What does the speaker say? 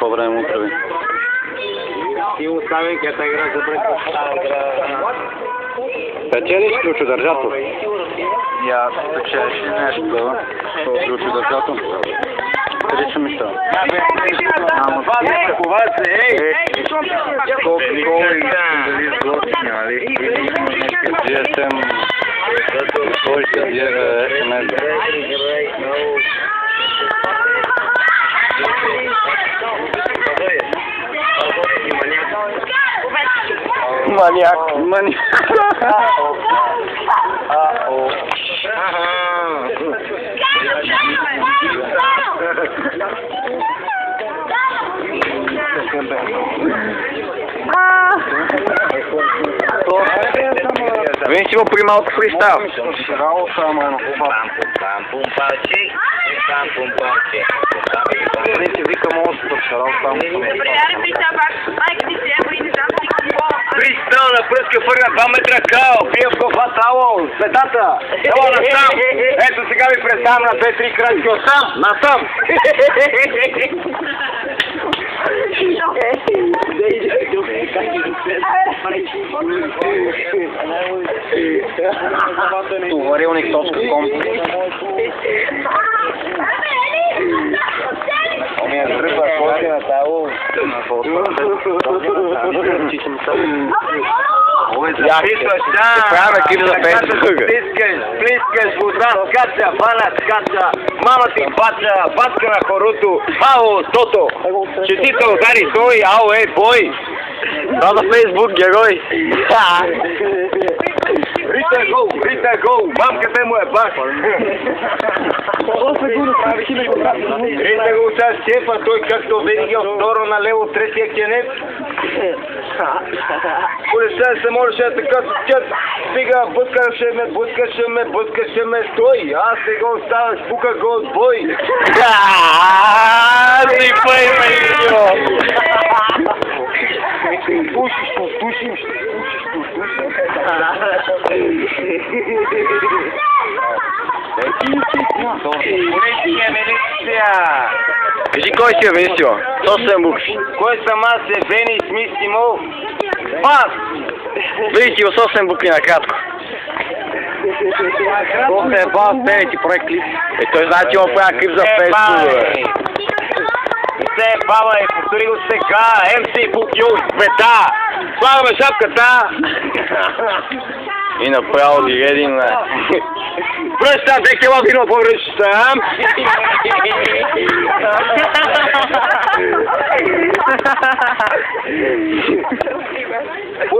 По време утре. Ти остави ката игра за бръка. Печелиш ключодържател? Я печелиш нещо. Ключодържател. Къде ще ми става? Това се, ей! GSM. SMS. Маняк. Виж го при малко фристайл. Фристайл на пръска фърна 2 метра као, пиев кофа тало, светата, ела насам. Ето сега ви представям на 2-3 крачки оттам, насам. Товарилник.com. Правя кип за Facebook. Плискаш, вода, скача, бана, скача, мама ти бача, бачка на хоруто, ао, тото, четите удари той, ао, бой. Това за Facebook, герой. Рита гол, мамката му е баш. Рита го с шефа, той както винаги второ на лево, третия кенет. Полиса се можеше така сучат, сега бъскаше ме, стой, аз сега оставаш, пука го от бой. Си пъйме, идиот. Пушиш. Милиция! Кажи кой си е Венисио? Сосен букси. Кой съм аз е Венис Мисимо? Бас! Венисио Сосен букли накратко. Сосен е бас, тебе ти проект клип. Той знае, че има правя клип за Facebook. Се баба е, повтори го сега, MC Букио, света! Слагаме шапката! И направо диредин на... Връщам 2 кила вино, повръщам!